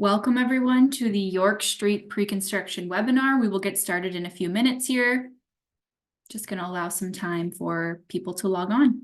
Welcome everyone to the York Street pre-construction webinar. We will get started in a few minutes here. Just going to allow some time for people to log on.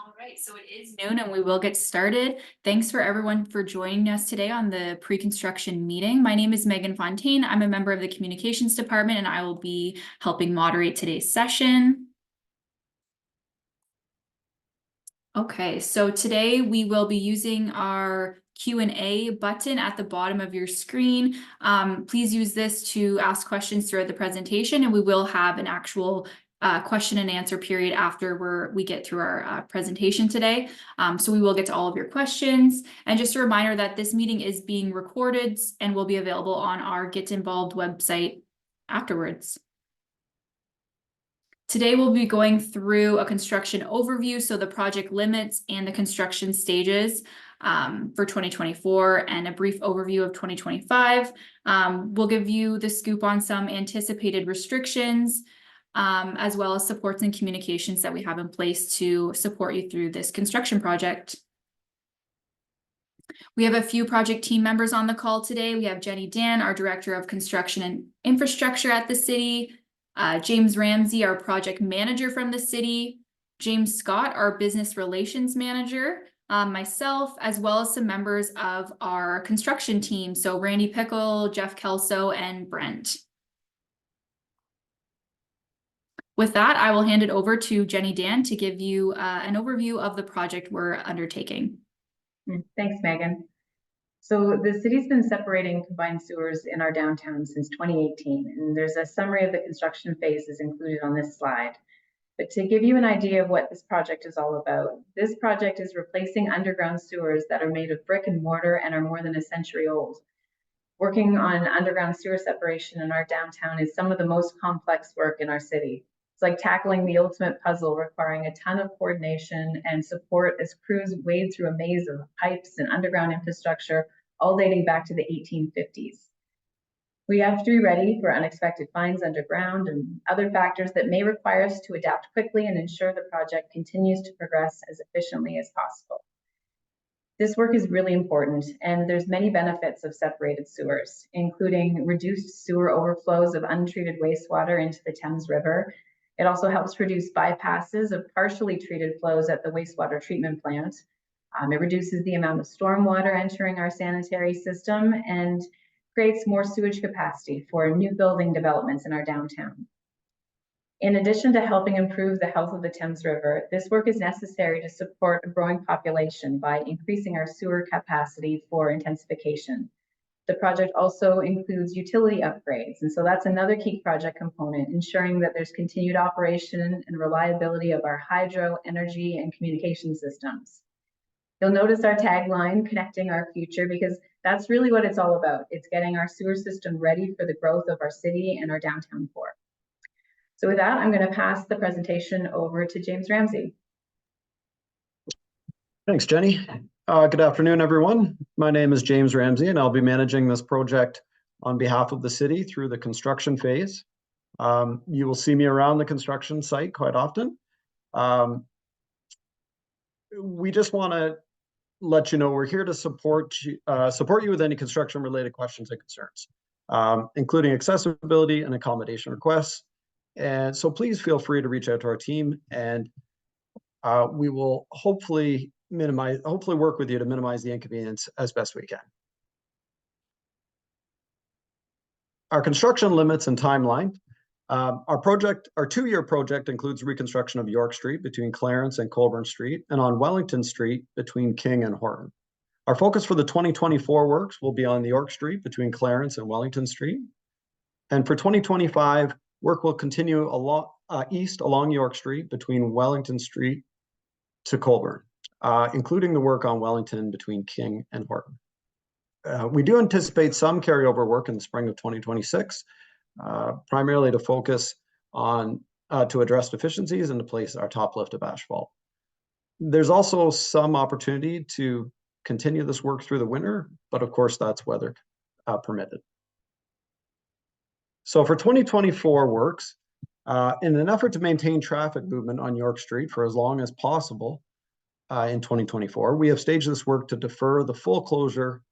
All right, so it is noon and we will get started. Thanks for everyone for joining us today on the pre-construction meeting. My name is Megan Fontaine. I'm a member of the communications department and I will be helping moderate today's session. Okay, so today we will be using our Q&A button at the bottom of your screen. Please use this to ask questions throughout the presentation, and we will have an actual question and answer period after we get through our presentation today. So we will get to all of your questions. And just a reminder that this meeting is being recorded and will be available on our Get Involved website afterwards. Today we'll be going through a construction overview, so the project limits and the construction stages for 2024 and a brief overview of 2025. We'll give you the scoop on some anticipated restrictions, as well as supports and communications that we have in place to support you through this construction project. We have a few project team members on the call today. We have Jenny Dan, our Director of Construction and Infrastructure at the city, James Ramsey, our project manager from the city, James Scott, our business relations manager, myself, as well as some members of our construction team. So Randy Pickle, Jeff Kelso, and Brent. With that, I will hand it over to Jenny Dan to give you an overview of the project we're undertaking. Thanks, Megan. So the city's been separating combined sewers in our downtown since 2018, and there's a summary of the construction phases included on this slide. But to give you an idea of what this project is all about, this project is replacing underground sewers that are made of brick and mortar and are more than a century old. Working on underground sewer separation in our downtown is some of the most complex work in our city. It's like tackling the ultimate puzzle, requiring a ton of coordination and support as crews wade through a maze of pipes and underground infrastructure, all dating back to the 1850s. We have to be ready for unexpected finds underground and other factors that may require us to adapt quickly and ensure the project continues to progress as efficiently as possible. This work is really important, and there's many benefits of separated sewers, including reduced sewer overflows of untreated wastewater into the Thames River. It also helps reduce bypasses of partially treated flows at the wastewater treatment plant. It reduces the amount of stormwater entering our sanitary system and creates more sewage capacity for new building developments in our downtown. In addition to helping improve the health of the Thames River, this work is necessary to support a growing population by increasing our sewer capacity for intensification. The project also includes utility upgrades, and so that's another key project component, ensuring that there's continued operation and reliability of our hydro, energy, and communication systems. You'll notice our tagline, Connecting Our Future, because that's really what it's all about. It's getting our sewer system ready for the growth of our city and our downtown core. So with that, I'm going to pass the presentation over to James Ramsey. Thanks, Jenny. Good afternoon, everyone. My name is James Ramsey, and I'll be managing this project on behalf of the city through the construction phase. You will see me around the construction site quite often. We just want to let you know we're here to support you with any construction-related questions and concerns, including accessibility and accommodation requests. And so please feel free to reach out to our team, and we will hopefully work with you to minimize the inconvenience as best we can. Our construction limits and timeline. Our two-year project includes reconstruction of York Street between Clarence and Colborne Street, and on Wellington Street between King and Horton. Our focus for the 2024 works will be on the York Street between Clarence and Wellington Street. And for 2025, work will continue east along York Street between Wellington Street to Colborne, including the work on Wellington between King and Horton. We do anticipate some carryover work in the spring of 2026, primarily to focus on to address deficiencies and to place our top lift of asphalt. There's also some opportunity to continue this work through the winter, but of course that's weather permitted. So for 2024 works, in an effort to maintain traffic movement on York Street for as long as possible in 2024, we have staged this work to defer the full closure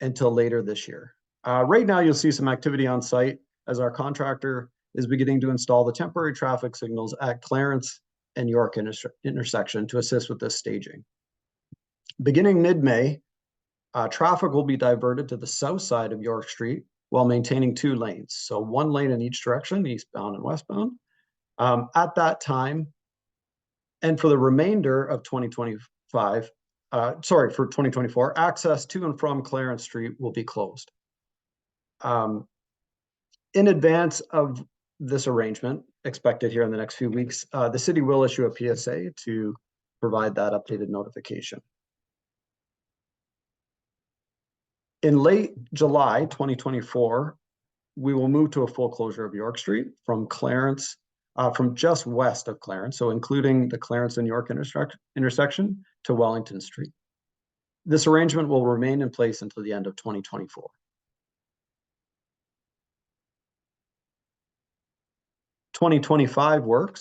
until later this year. Right now, you'll see some activity on site as our contractor is beginning to install the temporary traffic signals at Clarence and York intersection to assist with this staging. Beginning mid-May, traffic will be diverted to the south side of York Street while maintaining 2 lanes. So 1 lane in each direction, eastbound and westbound. At that time, and for the remainder of 2024, access to and from Clarence Street will be closed. In advance of this arrangement, expected here in the next few weeks, the city will issue a PSA to provide that updated notification. In late July 2024, we will move to a full closure of York Street from Clarence, from just west of Clarence, so including the Clarence and York intersection to Wellington Street. This arrangement will remain in place until the end of 2024. 2025 work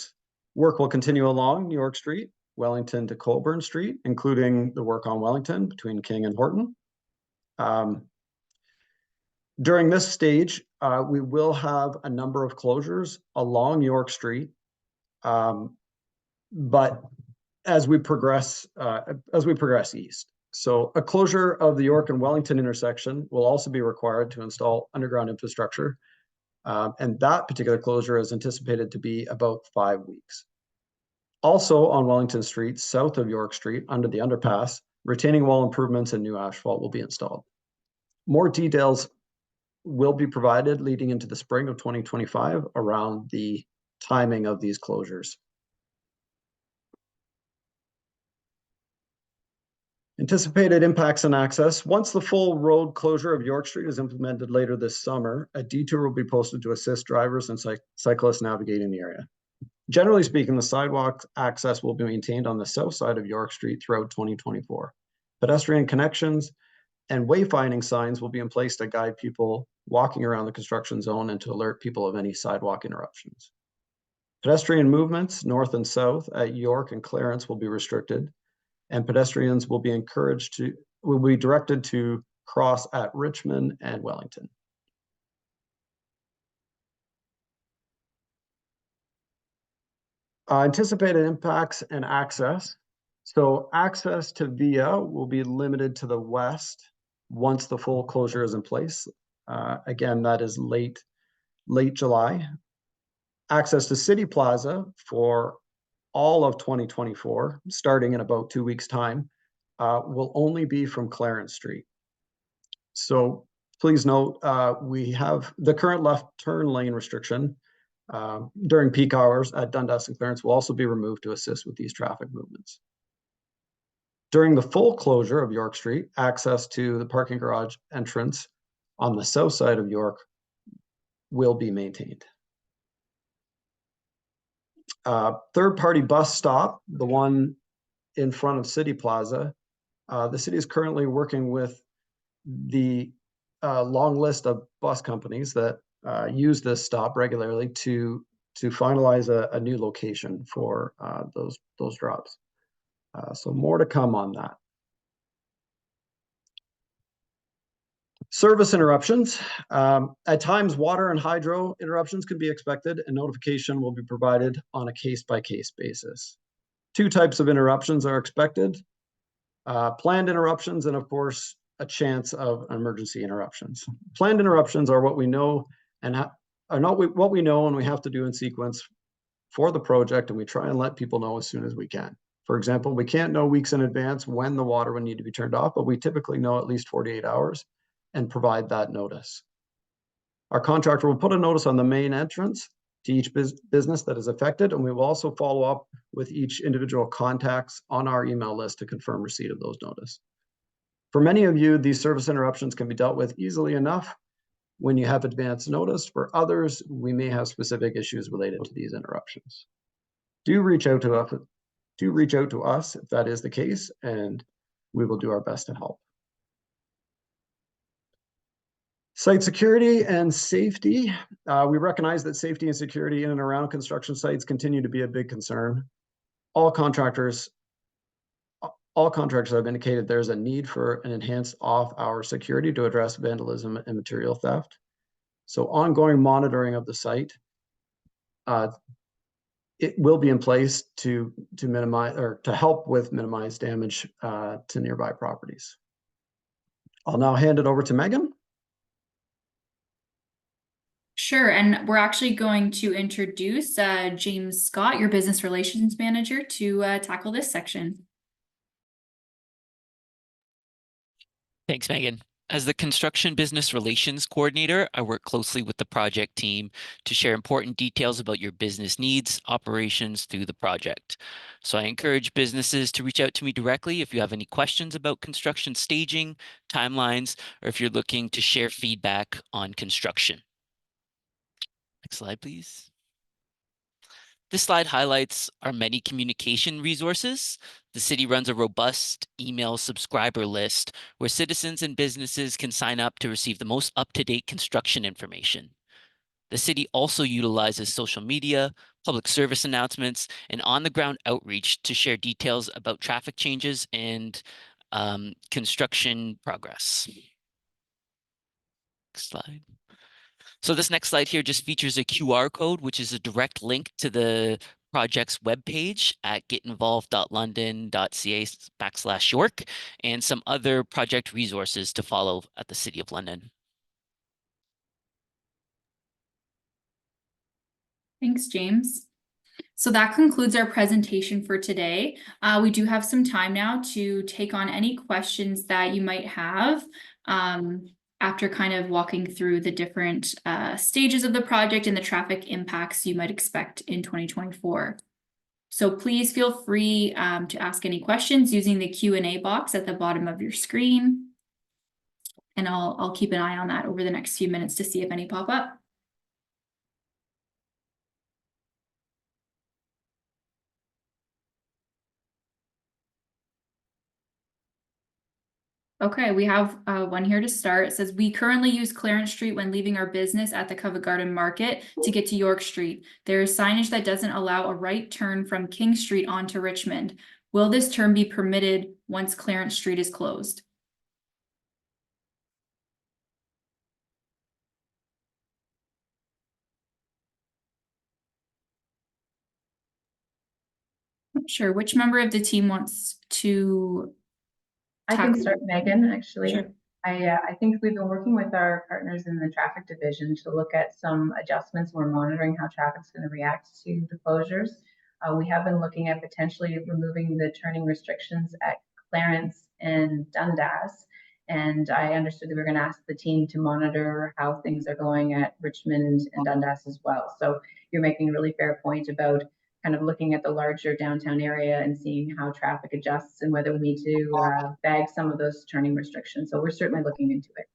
will continue along York Street, Wellington to Colborne Street, including the work on Wellington between King and Horton. During this stage, we will have a number of closures along York Street, but as we progress east. So a closure of the York and Wellington intersection will also be required to install underground infrastructure, and that particular closure is anticipated to be about 5 weeks. Also on Wellington Street, south of York Street, under the underpass, retaining wall improvements and new asphalt will be installed. More details will be provided leading into the spring of 2025 around the timing of these closures. Anticipated impacts and access. Once the full road closure of York Street is implemented later this summer, a detour will be posted to assist drivers and cyclists navigating the area. Generally speaking, the sidewalk access will be maintained on the south side of York Street throughout 2024. Pedestrian connections and wayfinding signs will be in place to guide people walking around the construction zone and to alert people of any sidewalk interruptions. Pedestrian movements north and south at York and Clarence will be restricted, and pedestrians will be directed to cross at Richmond and Wellington. Anticipated impacts and access. So access to VIA will be limited to the west once the full closure is in place. Again, that is late July. Access to City Plaza for all of 2024, starting in about 2 weeks' time, will only be from Clarence Street. So please note, we have the current left turn lane restriction during peak hours at Dundas and Clarence will also be removed to assist with these traffic movements. During the full closure of York Street, access to the parking garage entrance on the south side of York will be maintained. Third-party bus stop, the one in front of City Plaza. The city is currently working with the long list of bus companies that use this stop regularly to finalize a new location for those drops. So more to come on that. Service interruptions. At times, water and hydro interruptions can be expected, and notification will be provided on a case-by-case basis. 2 types of interruptions are expected. Planned interruptions and, of course, a chance of emergency interruptions. Planned interruptions are what we know and are not what we know and we have to do in sequence for the project, and we try and let people know as soon as we can. For example, we can't know weeks in advance when the water would need to be turned off, but we typically know at least 48 hours and provide that notice. Our contractor will put a notice on the main entrance to each business that is affected, and we will also follow up with each individual contacts on our email list to confirm receipt of those notice. For many of you, these service interruptions can be dealt with easily enough when you have advance notice. For others, we may have specific issues related to these interruptions. Do reach out to us if that is the case, and we will do our best to help. Site security and safety. We recognize that safety and security in and around construction sites continue to be a big concern. All contractors have indicated there's a need for an enhanced off-hour security to address vandalism and material theft. So ongoing monitoring of the site, it will be in place to minimize or to help with minimize damage to nearby properties. I'll now hand it over to Megan. Sure, and we're actually going to introduce James Scott, your Business Relations Manager, to tackle this section. Thanks, Megan. As the Construction Business Relations Coordinator, I work closely with the project team to share important details about your business needs, operations through the project. So I encourage businesses to reach out to me directly if you have any questions about construction staging, timelines, or if you're looking to share feedback on construction. Next slide, please. This slide highlights our many communication resources. The city runs a robust email subscriber list where citizens and businesses can sign up to receive the most up-to-date construction information. The city also utilizes social media, public service announcements, and on-the-ground outreach to share details about traffic changes and construction progress. Next slide. So this next slide here just features a QR code, which is a direct link to the project's webpage at getinvolved.london.ca/York and some other project resources to follow at the City of London. Thanks, James. So that concludes our presentation for today. We do have some time now to take on any questions that you might have. After kind of walking through the different stages of the project and the traffic impacts you might expect in 2024. So please feel free to ask any questions using the Q&A box at the bottom of your screen. And I'll keep an eye on that over the next few minutes to see if any pop up. Okay, we have one here to start. It says, we currently use Clarence Street when leaving our business at the Covent Garden Market to get to York Street. There is signage that doesn't allow a right turn from King Street onto Richmond. Will this turn be permitted once Clarence Street is closed? Sure. Which member of the team wants to I can start, Megan, actually. Sure. I think we've been working with our partners in the traffic division to look at some adjustments. We're monitoring how traffic's going to react to the closures. We have been looking at potentially removing the turning restrictions at Clarence and Dundas. And I understood that we're going to ask the team to monitor how things are going at Richmond and Dundas as well. So you're making a really fair point about kind of looking at the larger downtown area and seeing how traffic adjusts and whether we need to bag some of those turning restrictions. So we're certainly looking into it.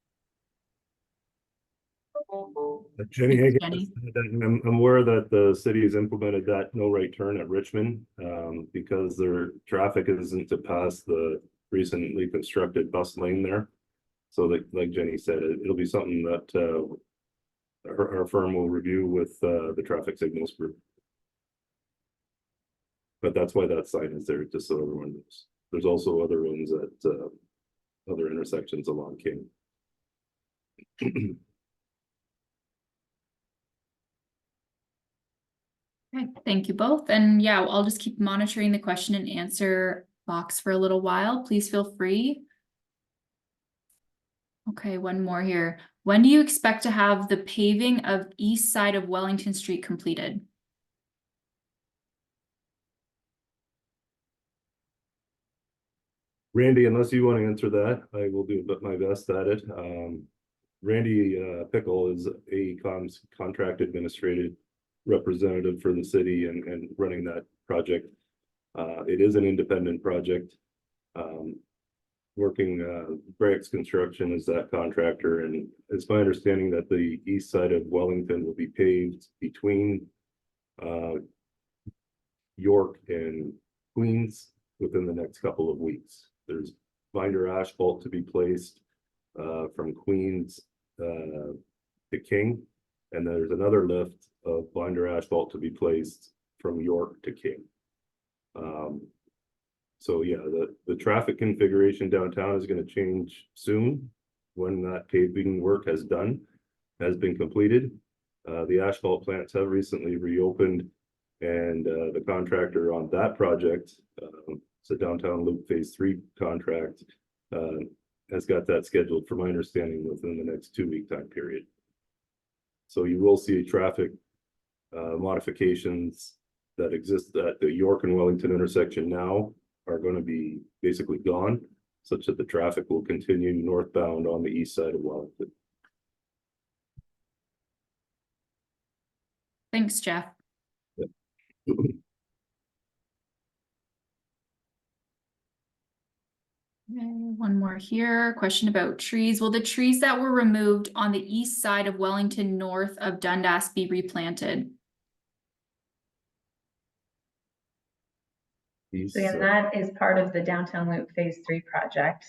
Jenny Thanks, Hagan, Jenny. I'm aware that the city has implemented that no right turn at Richmond because their traffic isn't to pass the recently constructed bus lane there. So like Jenny said, it'll be something that our firm will review with the traffic signals group. But that's why that sign is there, just so everyone knows. There's also other ones at other intersections along King. Okay, thank you both. And yeah, I'll just keep monitoring the question and answer box for a little while. Please feel free. Okay, one more here. When do you expect to have the paving of east side of Wellington Street completed? Randy, unless you want to answer that, I will do my best at it. Randy Pickle is AECOM's contract administrative representative for the city and running that project. It is an independent project. Brex Construction is that contractor, and it's my understanding that the east side of Wellington will be paved between York and Queens within the next couple of weeks. There's binder asphalt to be placed from Queens to King, and there's another lift of binder asphalt to be placed from York to King. So yeah, the traffic configuration downtown is going to change soon when that paving work has been completed. The asphalt plants have recently reopened, and the contractor on that project, it's a downtown loop phase 3 contract, has got that scheduled, for my understanding, within the next 2-week time period. So you will see traffic modifications that exist at the York and Wellington intersection now are going to be basically gone, such that the traffic will continue northbound on the east side of Wellington. Thanks, Jeff. Okay, one more here. Question about trees. Will the trees that were removed on the east side of Wellington north of Dundas be replanted? So again, that is part of the Downtown Loop Phase 3 project.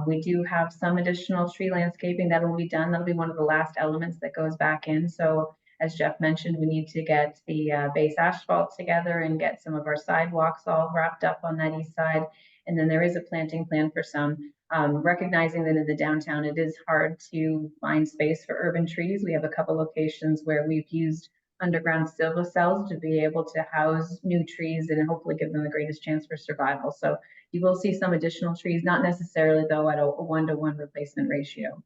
We do have some additional tree landscaping that will be done. That'll be one of the last elements that goes back in. So as Jeff mentioned, we need to get the base asphalt together and get some of our sidewalks all wrapped up on that east side. And then there is a planting plan for some, recognizing that in the downtown, it is hard to find space for urban trees. We have a couple locations where we've used underground silva cells to be able to house new trees and hopefully give them the greatest chance for survival. So you will see some additional trees, not necessarily though at a 1-to-1 replacement ratio.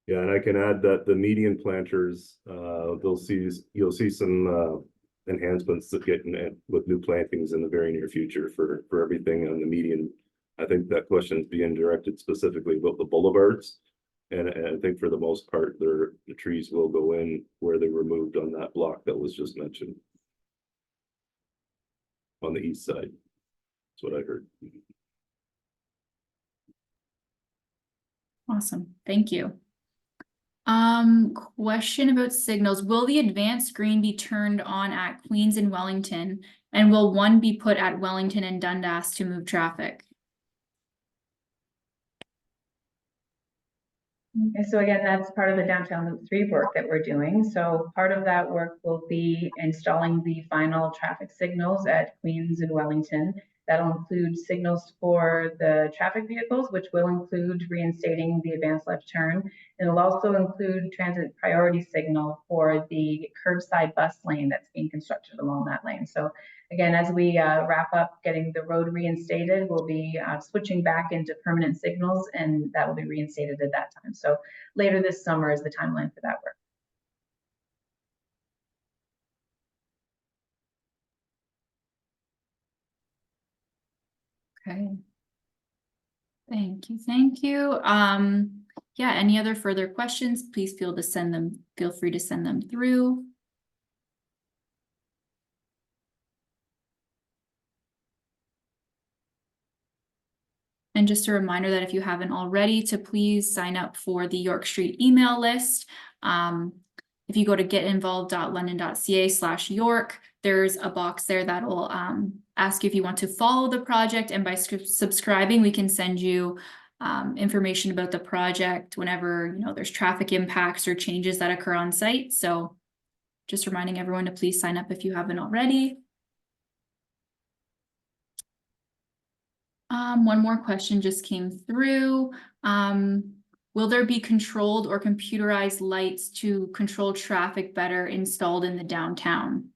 Yeah, and I can add that the median planters, you'll see some enhancements that get with new plantings in the very near future for everything on the median. I think that question is being directed specifically about the boulevards. And I think for the most part, the trees will go in where they were moved on that block that was just mentioned. On the east side. That's what I heard. Awesome, thank you. Question about signals. Will the advanced screen be turned on at Queens and Wellington? And will one be put at Wellington and Dundas to move traffic? Okay, so again, that's part of the Downtown Loop 3 work that we're doing. So part of that work will be installing the final traffic signals at Queens and Wellington. That'll include signals for the traffic vehicles, which will include reinstating the advanced left turn. It'll also include transit priority signal for the curbside bus lane that's being constructed along that lane. So again, as we wrap up getting the road reinstated, we'll be switching back into permanent signals, and that will be reinstated at that time. So later this summer is the timeline for that work. Okay. Thank you, thank you. Yeah, any other further questions, please feel free to send them through. And just a reminder that if you haven't already, to please sign up for the York Street email list. If you go to getinvolved.london.ca/York, there's a box there that will ask you if you want to follow the project, and by subscribing, we can send you information about the project whenever there's traffic impacts or changes that occur on site. So just reminding everyone to please sign up if you haven't already. One more question just came through. Will there be controlled or computerized lights to control traffic better installed in the downtown?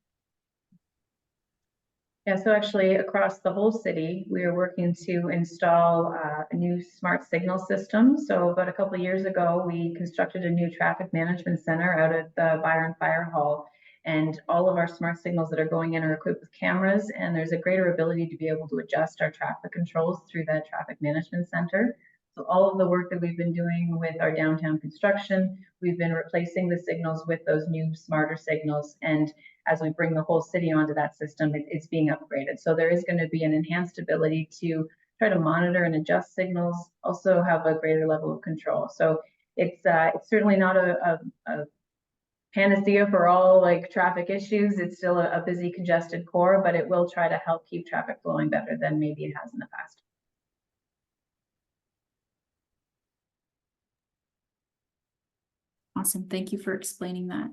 Yeah, so actually across the whole city, we are working to install a new smart signal system. So about a couple of years ago, we constructed a new traffic management center out at the Byron Fire Hall. And all of our smart signals that are going in are equipped with cameras, and there's a greater ability to be able to adjust our traffic controls through that traffic management center. So all of the work that we've been doing with our downtown construction, we've been replacing the signals with those new smarter signals. And as we bring the whole city onto that system, it's being upgraded. So there is going to be an enhanced ability to try to monitor and adjust signals, also have a greater level of control. So it's certainly not a panacea for all like traffic issues. It's still a busy, congested core, but it will try to help keep traffic flowing better than maybe it has in the past. Awesome. Thank you for explaining that.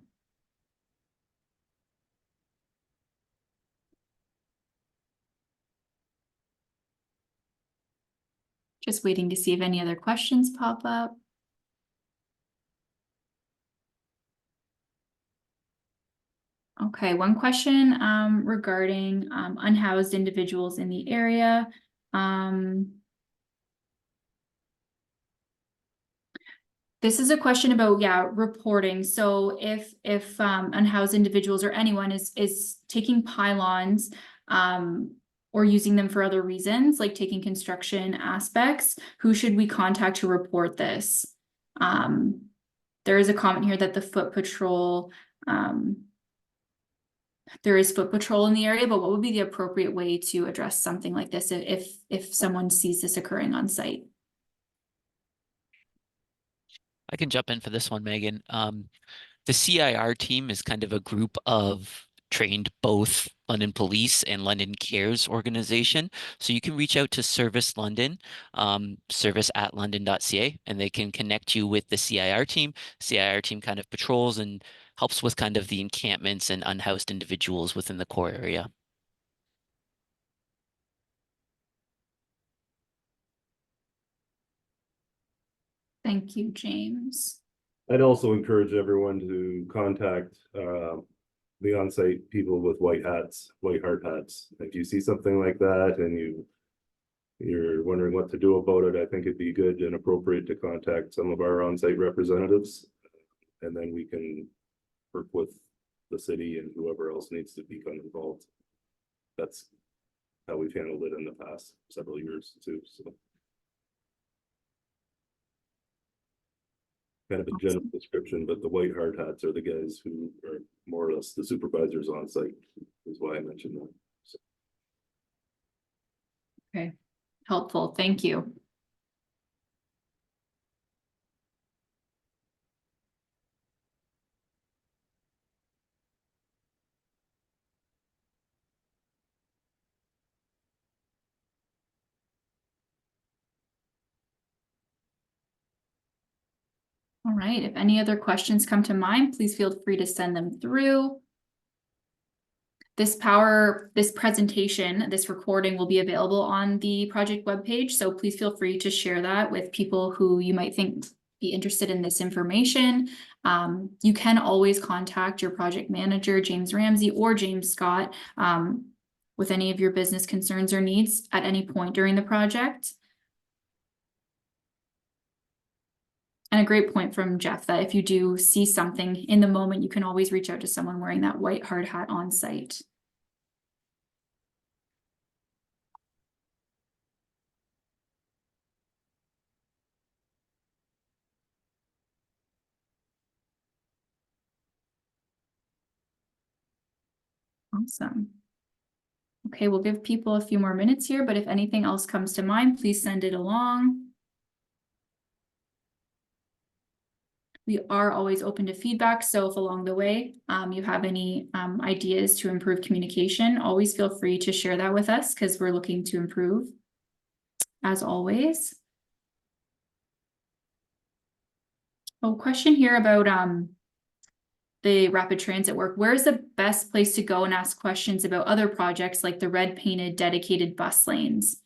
Just waiting to see if any other questions pop up. Okay, one question regarding unhoused individuals in the area. This is a question about, reporting. So if unhoused individuals or anyone is taking pylons or using them for other reasons, like taking construction aspects, who should we contact to report this? There is a comment here that the foot patrol, there is foot patrol in the area, but what would be the appropriate way to address something like this if someone sees this occurring on site? I can jump in for this one, Megan. The CIR team is kind of a group of trained both London Police and London Cares organization. So you can reach out to Service London, service@london.ca, and they can connect you with the CIR team. CIR team kind of patrols and helps with kind of the encampments and unhoused individuals within the core area. Thank you, James. I'd also encourage everyone to contact the on-site people with white hats, white hard hats. If you see something like that and you're wondering what to do about it, I think it'd be good and appropriate to contact some of our on-site representatives, and then we can work with the city and whoever else needs to become involved. That's how we've handled it in the past several years too. So kind of a general description, but the white hard hats are the guys who are more or less the supervisors on site, is why I mentioned that. So. Okay, helpful. Thank you. All right, if any other questions come to mind, please feel free to send them through. This presentation, this recording will be available on the project webpage, so please feel free to share that with people who you might think be interested in this information. You can always contact your project manager, James Ramsey or James Scott, with any of your business concerns or needs at any point during the project. And a great point from Jeff that if you do see something in the moment, you can always reach out to someone wearing that white hard hat on site. Awesome. Okay, we'll give people a few more minutes here, but if anything else comes to mind, please send it along. We are always open to feedback, so if along the way you have any ideas to improve communication, always feel free to share that with us because we're looking to improve, as always. Oh, question here about the rapid transit work. Where is the best place to go and ask questions about other projects like the red painted dedicated bus lanes?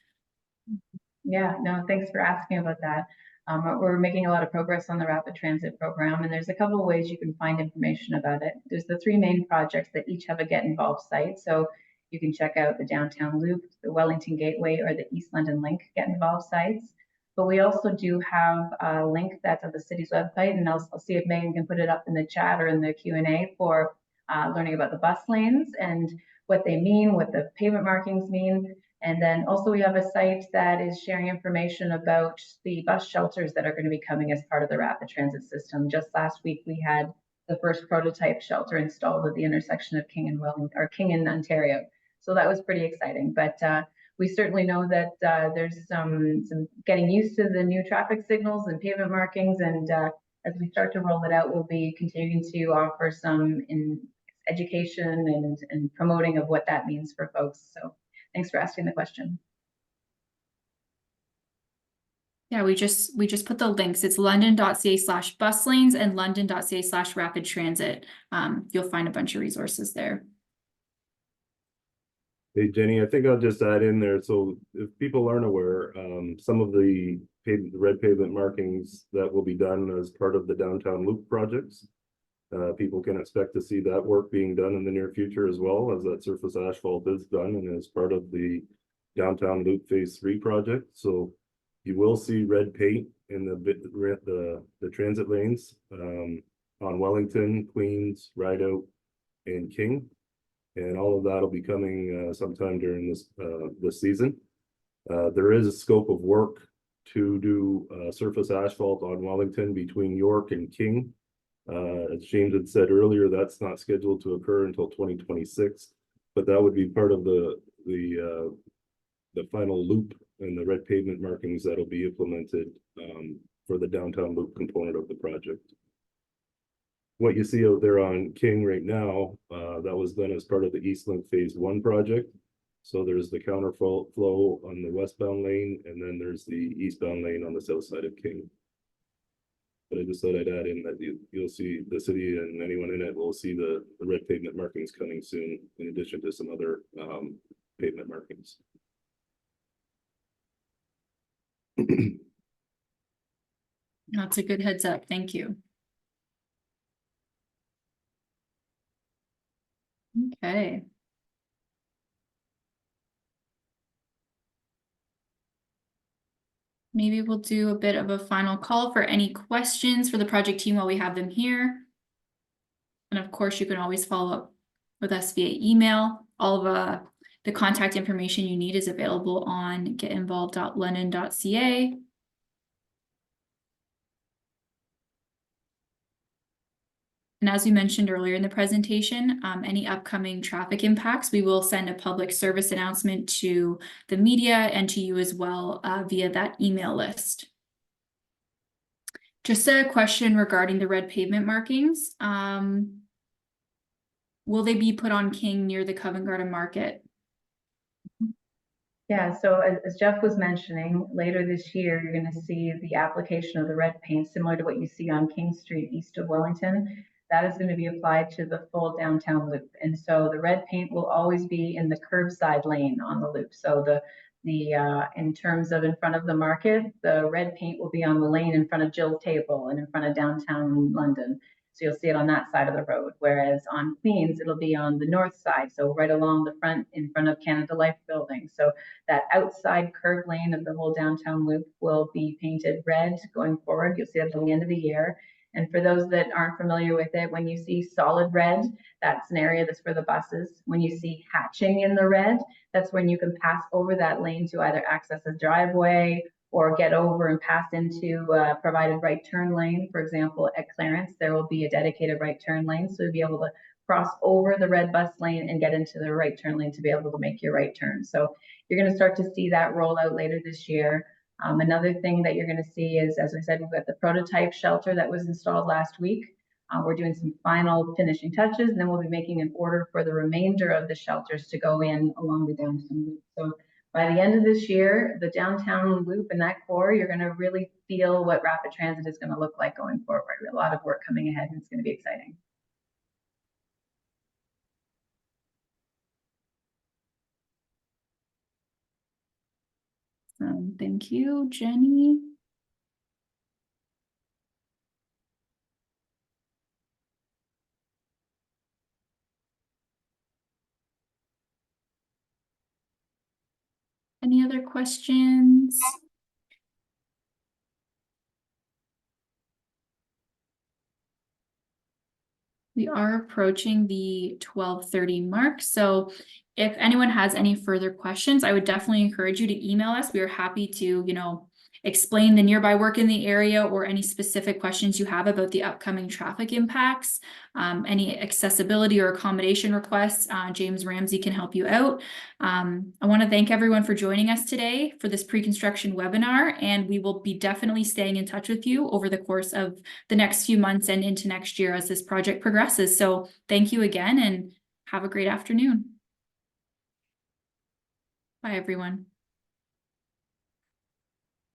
Yeah, no, thanks for asking about that. We're making a lot of progress on the rapid transit program, and there's a couple of ways you can find information about it. There's the 3 main projects that each have a Get Involved site. So you can check out the Downtown Loop, the Wellington Gateway, or the East London Link Get Involved sites. But we also do have a link that's at the city's website, and I'll see if Megan can put it up in the chat or in the Q&A for learning about the bus lanes and what they mean, what the pavement markings mean. And then also we have a site that is sharing information about the bus shelters that are going to be coming as part of the rapid transit system. Just last week, we had the first prototype shelter installed at the intersection of King and Wellington, or King and Ontario. So that was pretty exciting. But we certainly know that there's some getting used to the new traffic signals and pavement markings. And as we start to roll it out, we'll be continuing to offer some education and promoting of what that means for folks. So thanks for asking the question. Yeah, we just put the links. It's london.ca/bus lanes and london.ca/rapid transit. You'll find a bunch of resources there. Hey, Jenny, I think I'll just add in there. So if people aren't aware, some of the red pavement markings that will be done as part of the downtown loop projects, people can expect to see that work being done in the near future, as well as that surface asphalt is done and is part of the downtown loop phase 3 project. So you will see red paint in the transit lanes on Wellington, Queens, Rideout, and King. And all of that will be coming sometime during this season. There is a scope of work to do surface asphalt on Wellington between York and King. As James had said earlier, that's not scheduled to occur until 2026, but that would be part of the final loop and the red pavement markings that'll be implemented for the downtown loop component of the project. What you see out there on King right now, that was done as part of the Eastlink Phase 1 project. So there's the counterflow on the westbound lane, and then there's the eastbound lane on the south side of King. But I just thought I'd add in that you'll see the city and anyone in it will see the red pavement markings coming soon, in addition to some other pavement markings. That's a good heads up. Thank you. Okay. Maybe we'll do a bit of a final call for any questions for the project team while we have them here. And of course, you can always follow up with us via email. All of the contact information you need is available on getinvolved.london.ca. And as we mentioned earlier in the presentation, any upcoming traffic impacts, we will send a public service announcement to the media and to you as well via that email list. Just a question regarding the red pavement markings. Will they be put on King near the Covent Garden Market? Yeah, so as Jeff was mentioning, later this year, you're going to see the application of the red paint similar to what you see on King Street east of Wellington. That is going to be applied to the full downtown loop. And so the red paint will always be in the curbside lane on the loop. So in terms of in front of the market, the red paint will be on the lane in front of Jill's Table and in front of downtown London. So you'll see it on that side of the road. Whereas on Queens, it'll be on the north side. So right along the front, in front of Canada Life building. So that outside curved lane of the whole downtown loop will be painted red going forward. You'll see that at the end of the year. And for those that aren't familiar with it, when you see solid red, that's an area that's for the buses. When you see hatching in the red, that's when you can pass over that lane to either access a driveway or get over and pass into a provided right turn lane. For example, at Clarence, there will be a dedicated right turn lane. So you'll be able to cross over the red bus lane and get into the right turn lane to be able to make your right turn. So you're going to start to see that roll out later this year. Another thing that you're going to see is, as I said, we've got the prototype shelter that was installed last week. We're doing some final finishing touches, and then we'll be making an order for the remainder of the shelters to go in along the downtown loop. So by the end of this year, the downtown loop and that core, you're going to really feel what rapid transit is going to look like going forward. A lot of work coming ahead, and it's going to be exciting. Thank you, Jenny. Any other questions? We are approaching the 12:30 mark, so if anyone has any further questions, I would definitely encourage you to email us. We are happy to, explain the nearby work in the area or any specific questions you have about the upcoming traffic impacts. Any accessibility or accommodation requests, James Ramsey can help you out. I want to thank everyone for joining us today for this pre-construction webinar, and we will be definitely staying in touch with you over the course of the next few months and into next year as this project progresses. So thank you again and have a great afternoon. Bye, everyone.